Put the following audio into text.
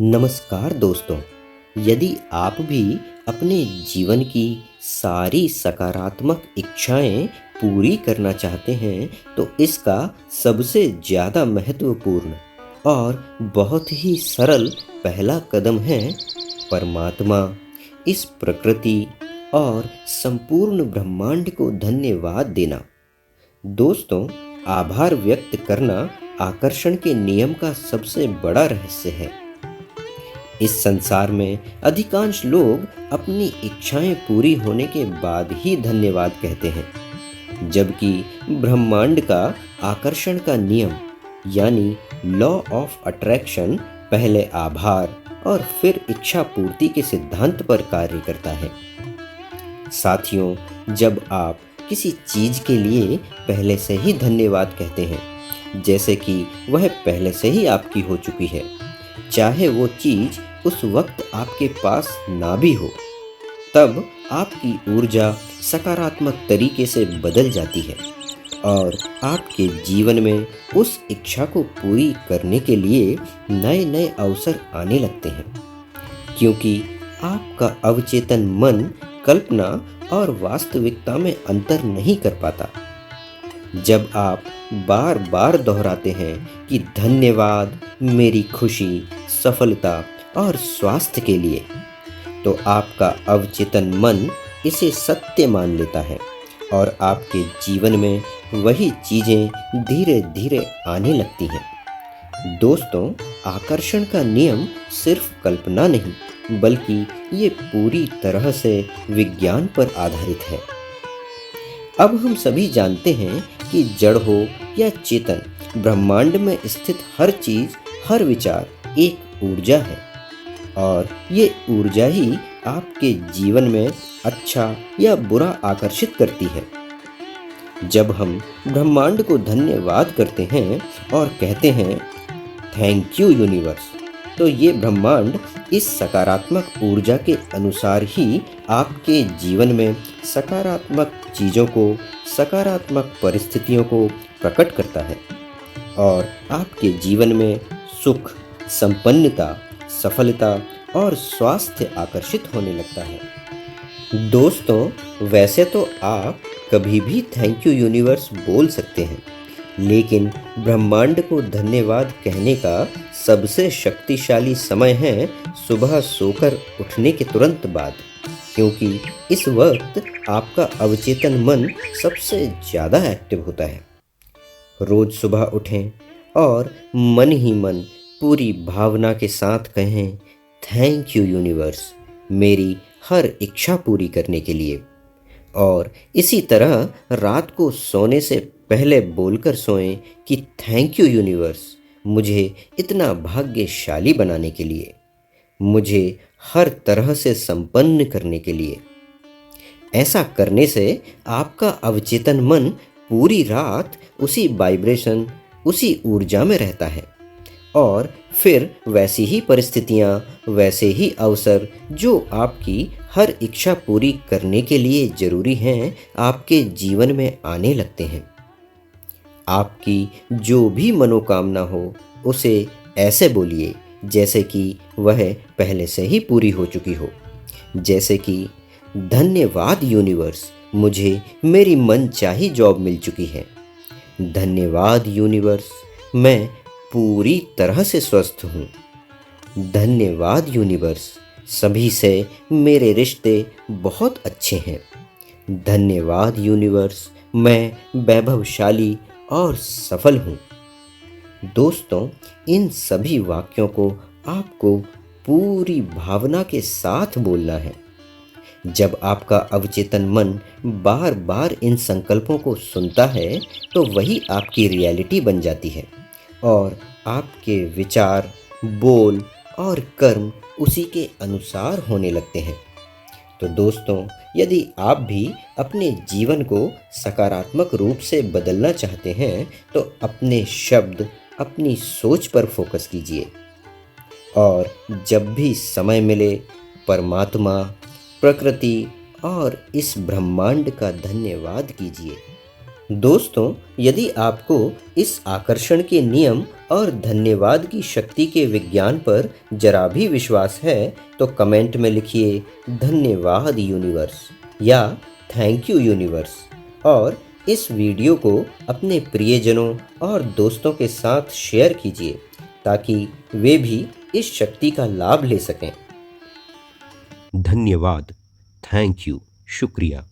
नमस्कार दोस्तों। यदि आप भी अपने जीवन की सारी सकारात्मक इच्छाएं पूरी करना चाहते हैं तो इसका सबसे ज़्यादा महत्वपूर्ण और बहुत ही सरल पहला कदम है परमात्मा, इस प्रकृति और संपूर्ण ब्रह्मांड को धन्यवाद देना। दोस्तों, आभार व्यक्त करना आकर्षण के नियम का सबसे बड़ा रहस्य है। इस संसार में अधिकांश लोग अपनी इच्छाएं पूरी होने के बाद ही धन्यवाद कहते हैं, जबकि ब्रह्मांड का आकर्षण का नियम यानी लॉ ऑफ अट्रैक्शन पहले आभार और फिर इच्छा पूर्ति के सिद्धांत पर कार्य करता है। साथियों, जब आप किसी चीज के लिए पहले से ही धन्यवाद कहते हैं, जैसे कि वह पहले से ही आपकी हो चुकी है, चाहे वो चीज उस वक्त आपके पास ना भी हो, तब आपकी ऊर्जा सकारात्मक तरीके से बदल जाती है और आपके जीवन में उस इच्छा को पूरी करने के लिए नए नए अवसर आने लगते हैं, क्योंकि आपका अवचेतन मन कल्पना और वास्तविकता में अंतर नहीं कर पाता। जब आप बार बार दोहराते हैं कि धन्यवाद मेरी खुशी, सफलता और स्वास्थ्य के लिए, तो आपका अवचेतन मन इसे सत्य मान लेता है और आपके जीवन में वही चीज़ें धीरे धीरे आने लगती हैं। दोस्तों, आकर्षण का नियम सिर्फ कल्पना नहीं, बल्कि ये पूरी तरह से विज्ञान पर आधारित है। अब हम सभी जानते हैं कि जड़ हो या चेतन, ब्रह्मांड में स्थित हर चीज, हर विचार एक ऊर्जा है और ये ऊर्जा ही आपके जीवन में अच्छा या बुरा आकर्षित करती है। जब हम ब्रह्मांड को धन्यवाद करते हैं और कहते हैं थैंक यू यूनिवर्स, तो ये ब्रह्मांड इस सकारात्मक ऊर्जा के अनुसार ही आपके जीवन में सकारात्मक चीज़ों को, सकारात्मक परिस्थितियों को प्रकट करता है और आपके जीवन में सुख, संपन्नता, सफलता और स्वास्थ्य आकर्षित होने लगता है। दोस्तों, वैसे तो आप कभी भी थैंक यू यूनिवर्स बोल सकते हैं, लेकिन ब्रह्मांड को धन्यवाद कहने का सबसे शक्तिशाली समय है सुबह सोकर उठने के तुरंत बाद, क्योंकि इस वक्त आपका अवचेतन मन सबसे ज़्यादा एक्टिव होता है। रोज सुबह उठें और मन ही मन पूरी भावना के साथ कहें थैंक यू यूनिवर्स मेरी हर इच्छा पूरी करने के लिए, और इसी तरह रात को सोने से पहले बोलकर सोएं कि थैंक यू यूनिवर्स मुझे इतना भाग्यशाली बनाने के लिए, मुझे हर तरह से संपन्न करने के लिए। ऐसा करने से आपका अवचेतन मन पूरी रात उसी वाइब्रेशन, उसी ऊर्जा में रहता है और फिर वैसी ही परिस्थितियाँ, वैसे ही अवसर जो आपकी हर इच्छा पूरी करने के लिए ज़रूरी हैं, आपके जीवन में आने लगते हैं। आपकी जो भी मनोकामना हो उसे ऐसे बोलिए जैसे कि वह पहले से ही पूरी हो चुकी हो, जैसे कि धन्यवाद यूनिवर्स मुझे मेरी मनचाही जॉब मिल चुकी है, धन्यवाद यूनिवर्स मैं पूरी तरह से स्वस्थ हूँ, धन्यवाद यूनिवर्स सभी से मेरे रिश्ते बहुत अच्छे हैं, धन्यवाद यूनिवर्स मैं वैभवशाली और सफल हूँ। दोस्तों, इन सभी वाक्यों को आपको पूरी भावना के साथ बोलना है। जब आपका अवचेतन मन बार बार इन संकल्पों को सुनता है तो वही आपकी रियलिटी बन जाती है और आपके विचार, बोल और कर्म उसी के अनुसार होने लगते हैं। तो दोस्तों, यदि आप भी अपने जीवन को सकारात्मक रूप से बदलना चाहते हैं तो अपने शब्द, अपनी सोच पर फोकस कीजिए और जब भी समय मिले परमात्मा, प्रकृति और इस ब्रह्मांड का धन्यवाद कीजिए। दोस्तों, यदि आपको इस आकर्षण के नियम और धन्यवाद की शक्ति के विज्ञान पर जरा भी विश्वास है तो कमेंट में लिखिए धन्यवाद यूनिवर्स या थैंक यू यूनिवर्स, और इस वीडियो को अपने प्रियजनों और दोस्तों के साथ शेयर कीजिए ताकि वे भी इस शक्ति का लाभ ले सकें। धन्यवाद, थैंक यू, शुक्रिया।